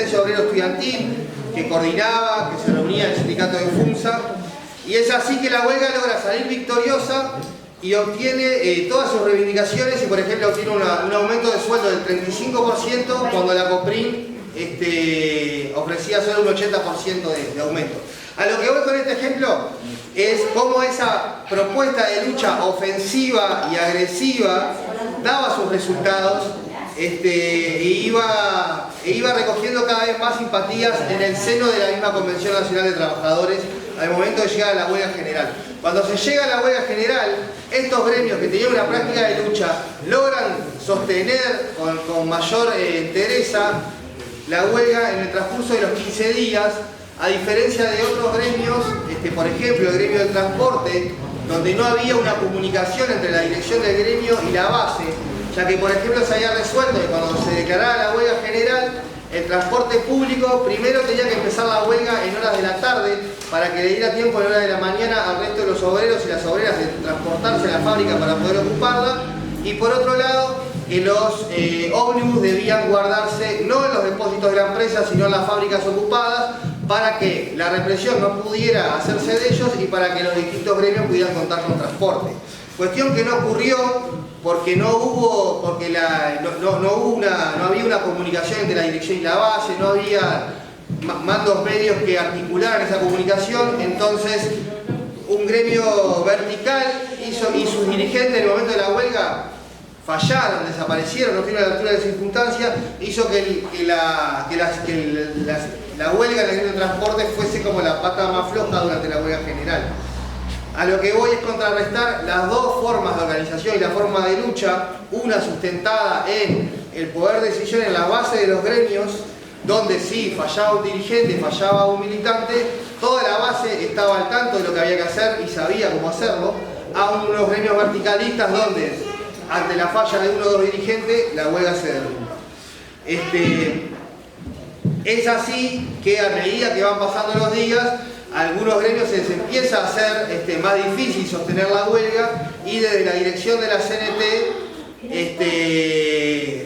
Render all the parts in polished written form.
resistencia obrero estudiantil, que coordinaba, que se reunía en el sindicato de FUNSA, y es así que la huelga logra salir victoriosa y obtiene todas sus reivindicaciones y, por ejemplo, obtiene un aumento de sueldo del 35% cuando la COPRIN ofrecía solo un 80% de aumento. A lo que voy con este ejemplo es cómo esa propuesta de lucha ofensiva y agresiva daba sus resultados e iba recogiendo cada vez más simpatías en el seno de la misma Convención Nacional de Trabajadores al momento de llegar a la huelga general. Cuando se llega a la huelga general, estos gremios que tenían una práctica de lucha logran sostener con mayor entereza la huelga en el transcurso de los 15 días, a diferencia de otros gremios, por ejemplo el gremio del transporte, donde no había una comunicación entre la dirección del gremio y la base, ya que por ejemplo se había resuelto que cuando se declarara la huelga general, el transporte público primero tenía que empezar la huelga en horas de la tarde para que le diera tiempo en horas de la mañana al resto de los obreros y las obreras de transportarse a la fábrica para poder ocuparla, y por otro lado los ómnibus debían guardarse no en los depósitos de la empresa sino en las fábricas ocupadas para que la represión no pudiera hacerse de ellos y para que los distintos gremios pudieran contar con transporte. Cuestión que no ocurrió porque no había una comunicación entre la dirección y la base, no había mandos medios que articularan esa comunicación. Entonces un gremio vertical y sus dirigentes en el momento de la huelga fallaron, desaparecieron, no tuvieron la altura de circunstancias, hizo que la huelga en el gremio de transporte fuese como la pata más floja durante la huelga general. A lo que voy es contrarrestar las dos formas de organización y la forma de lucha, una sustentada en el poder de decisión en la base de los gremios, donde sí fallaba un dirigente, fallaba un militante, toda la base estaba al tanto de lo que había que hacer y sabía cómo hacerlo, a unos gremios verticalistas donde ante la falla de uno o dos dirigentes la huelga se derrumba. Es así que a medida que van pasando los días, algunos gremios se les empieza a hacer más difícil sostener la huelga y desde la dirección de la CNT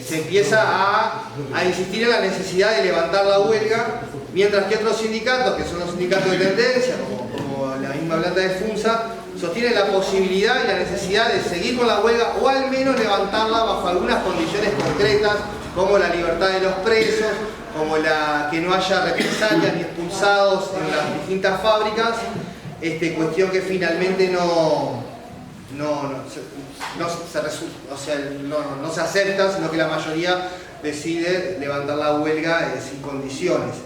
se empieza a insistir en la necesidad de levantar la huelga, mientras que otros sindicatos, que son los sindicatos de tendencia, como la misma planta de FUNSA, sostienen la posibilidad y la necesidad de seguir con la huelga o al menos levantarla bajo algunas condiciones concretas, como la libertad de los presos, como que no haya represalias ni expulsados en las distintas fábricas, cuestión que finalmente no se acepta, sino que la mayoría decide levantar la huelga sin condiciones.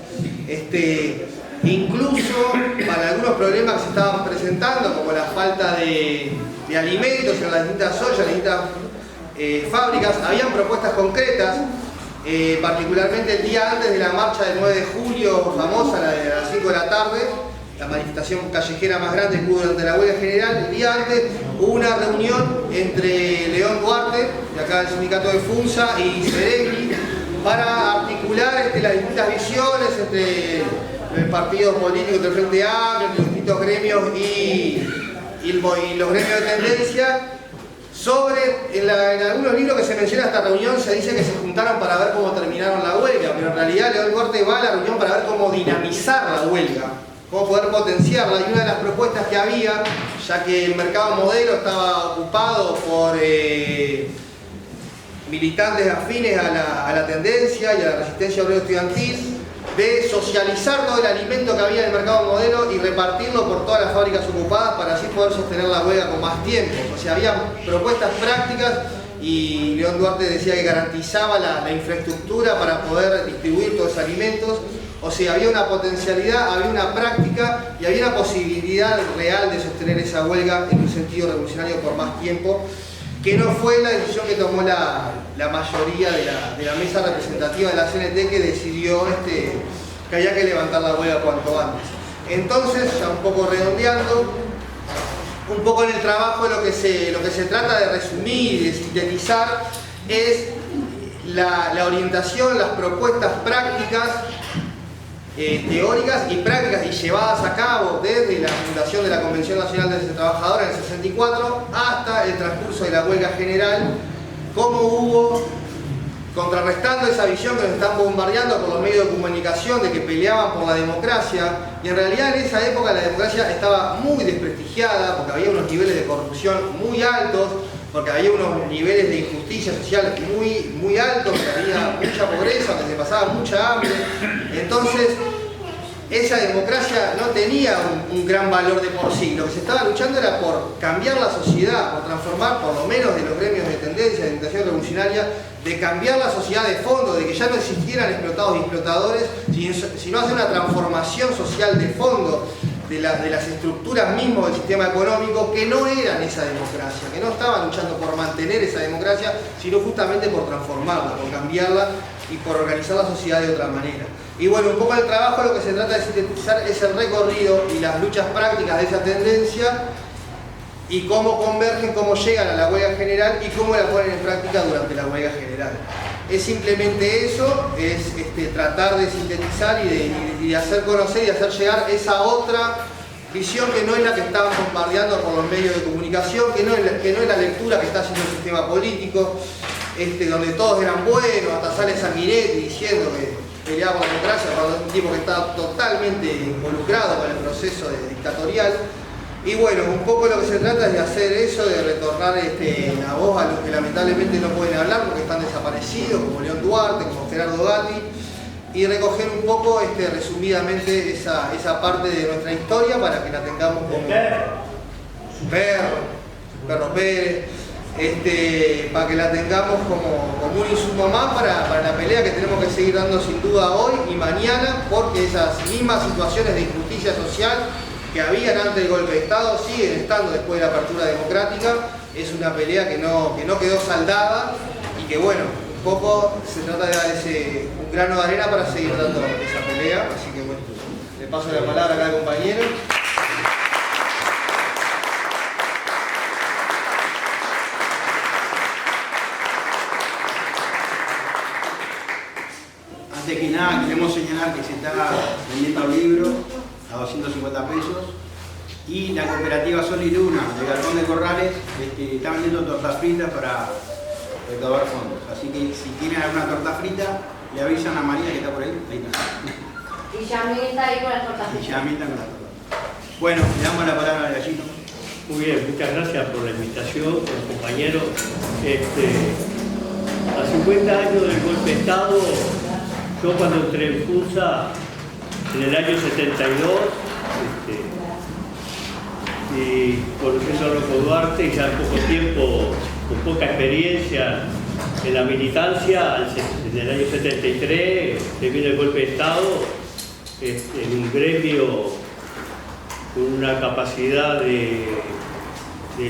Incluso para algunos problemas que se estaban presentando, como la falta de alimentos en las distintas ollas, en las distintas fábricas, habían propuestas concretas. Particularmente el día antes de la marcha del 9 de julio, famosa, la de las 5 de la tarde, la manifestación callejera más grande que hubo durante la huelga general, el día antes hubo una reunión entre León Duarte, de acá del sindicato de FUNSA, y Ceregui, para articular las distintas visiones entre el partido político del Frente Amplio, entre los distintos gremios y los gremios de tendencia. En algunos libros que se menciona esta reunión se dice que se juntaron para ver cómo terminaron la huelga, pero en realidad León Duarte va a la reunión para ver cómo dinamizar la huelga, cómo poder potenciarla, y una de las propuestas que había, ya que el mercado modelo estaba ocupado por militantes afines a la tendencia y a la resistencia obrero estudiantil, de socializar todo el alimento que había en el mercado modelo y repartirlo por todas las fábricas ocupadas para así poder sostener la huelga con más tiempo. O sea, había propuestas prácticas y León Duarte decía que garantizaba la infraestructura para poder distribuir todos esos alimentos. O sea, había una potencialidad, había una práctica y había una posibilidad real de sostener esa huelga en un sentido revolucionario por más tiempo, que no fue la decisión que tomó la mayoría de la mesa representativa de la CNT, que decidió que había que levantar la huelga cuanto antes. Entonces, ya un poco redondeando, un poco en el trabajo lo que se trata de resumir y de sintetizar es la orientación, las propuestas prácticas, teóricas y prácticas y llevadas a cabo desde la fundación de la Convención Nacional de Trabajadores en el 64 hasta el transcurso de la huelga general, cómo hubo contrarrestando esa visión que nos están bombardeando por los medios de comunicación de que peleaban por la democracia, y en realidad en esa época la democracia estaba muy desprestigiada porque había unos niveles de corrupción muy altos, porque había unos niveles de injusticia social muy altos, que había mucha pobreza, que se pasaba mucha hambre. Entonces esa democracia no tenía un gran valor de por sí. Lo que se estaba luchando era por cambiar la sociedad, por transformar, por lo menos de los gremios de tendencia, de orientación revolucionaria, de cambiar la sociedad de fondo, de que ya no existieran explotados y explotadores, sino hacer una transformación social de fondo de las estructuras mismas del sistema económico, que no eran esa democracia, que no estaban luchando por mantener esa democracia, sino justamente por transformarla, por cambiarla y por organizar la sociedad de otra manera. Y bueno, un poco el trabajo lo que se trata de sintetizar es el recorrido y las luchas prácticas de esa tendencia, y cómo convergen, cómo llegan a la huelga general y cómo la ponen en práctica durante la huelga general. Es simplemente eso, es tratar de sintetizar y de hacer conocer y hacer llegar esa otra visión que no es la que están bombardeando por los medios de comunicación, que no es la lectura que está haciendo el sistema político, donde todos eran buenos, hasta sale Sanguinetti diciendo que peleaba por la democracia, cuando es un tipo que está totalmente involucrado con el proceso dictatorial. Y bueno, un poco lo que se trata es de hacer eso, de retornar la voz a los que lamentablemente no pueden hablar porque están desaparecidos, como León Duarte, como Gerardo Gatti, y recoger un poco resumidamente esa parte de nuestra historia para que la tengamos como Perro Pérez, para que la tengamos como un insumo más para la pelea que tenemos que seguir dando sin duda hoy y mañana, porque esas mismas situaciones de injusticia social que habían antes del golpe de Estado siguen estando después de la apertura democrática. Es una pelea que no quedó saldada y que bueno, un poco se trata de dar un grano de arena para seguir dando esa pelea. Así que bueno, le paso la palabra acá al compañero. Antes que nada queremos señalar que se está vendiendo un libro a 250 pesos y la cooperativa Sol y Luna de Galpón de Corrales está vendiendo tortas fritas para recaudar fondos. Así que si tienen alguna torta frita, le avisan a María que está por ahí. Ahí está. Y Yamil está ahí con las tortas fritas. Y Yamil está con las tortas. Bueno, le damos la palabra al gallito. Muy bien, muchas gracias por la invitación, compañero. A 50 años del golpe de Estado, yo cuando entré en FUNSA en el año 72, y conociendo a Rocco Duarte, y ya en poco tiempo, con poca experiencia en la militancia, en el año 73, se viene el golpe de Estado, en un gremio con una capacidad de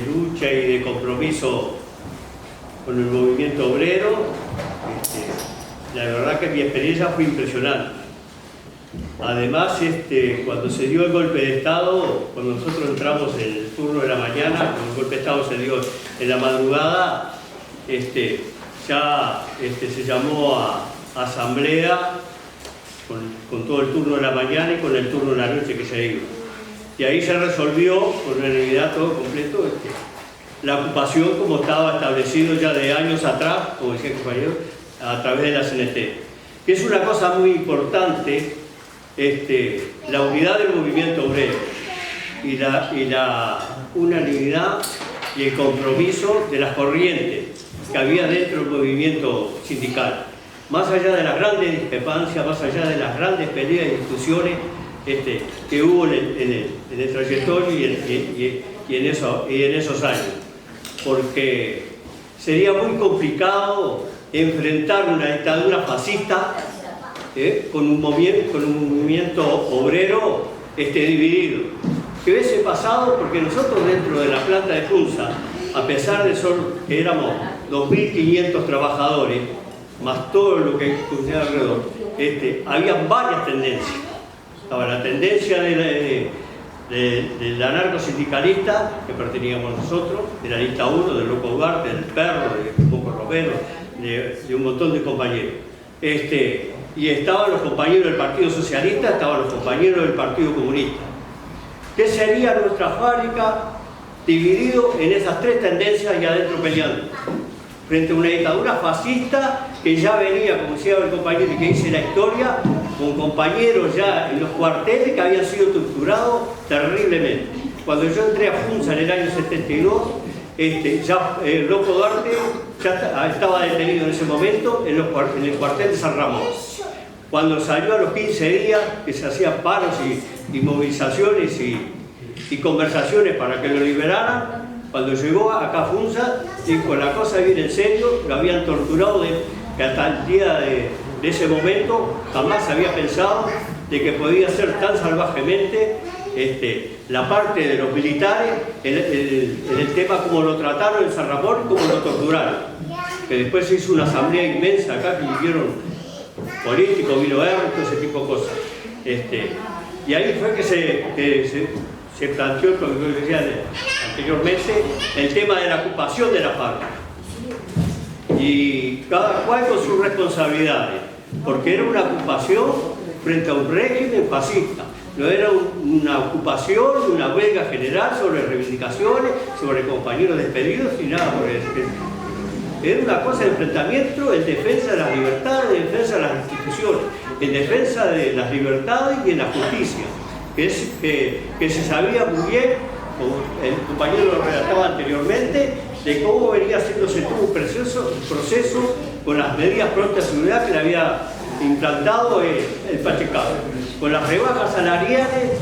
lucha y de compromiso con el movimiento obrero. La verdad que mi experiencia fue impresionante. Además, cuando se dio el golpe de Estado, cuando nosotros entramos en el turno de la mañana, cuando el golpe de Estado se dio en la madrugada, ya se llamó a asamblea con todo el turno de la mañana y con el turno de la noche que se iba. Y ahí se resolvió con unanimidad todo completo la ocupación como estaba establecido ya de años atrás, como decía el compañero, a través de la CNT. Que es una cosa muy importante, la unidad del movimiento obrero y la unanimidad y el compromiso de las corrientes que había dentro del movimiento sindical. Más allá de las grandes discrepancias, más allá de las grandes peleas y discusiones que hubo en el trayectorio y en esos años. Porque sería muy complicado enfrentar una dictadura fascista con un movimiento obrero dividido. ¿Qué hubiese pasado? Porque nosotros dentro de la planta de FUNSA, a pesar de que éramos 2.500 trabajadores, más todo lo que estuviera alrededor, había varias tendencias. Estaba la tendencia del anarcosindicalista, que perteníamos nosotros, de la lista 1, del Rocco Duarte, del Perro, de Poco Romero, de un montón de compañeros. Y estaban los compañeros del Partido Socialista, estaban los compañeros del Partido Comunista. ¿Qué sería nuestra fábrica dividido en esas tres tendencias y adentro peleando? frente a una dictadura fascista que ya venía, como decía el compañero y que dice la historia, con compañeros ya en los cuarteles que habían sido torturados terriblemente. Cuando yo entré a Funza en el año 72, ya Loco Duarte ya estaba detenido en ese momento en el cuartel de San Ramón. Cuando salió a los 15 días, que se hacían paros y movilizaciones y conversaciones para que lo liberaran, cuando llegó acá a Funza, dijo, la cosa viene en serio, lo habían torturado que hasta el día de ese momento jamás había pensado de que podía ser tan salvajemente la parte de los militares en el tema como lo trataron en San Ramón y como lo torturaron. Que después se hizo una asamblea inmensa acá que vinieron políticos, vino Hermes, todo ese tipo de cosas. Y ahí fue que se planteó, lo que yo decía anteriormente, el tema de la ocupación de la FARC. Y cada cual con sus responsabilidades, porque era una ocupación frente a un régimen fascista. No era una ocupación, una huelga general sobre reivindicaciones, sobre compañeros despedidos y nada por eso. Era una cosa de enfrentamiento en defensa de las libertades, en defensa de las instituciones, en defensa de las libertades y en la justicia. Que se sabía muy bien, como el compañero lo relataba anteriormente, de cómo venía haciéndose todo un proceso con las medidas propias de seguridad que le había implantado el Pachecado, con las rebajas salariales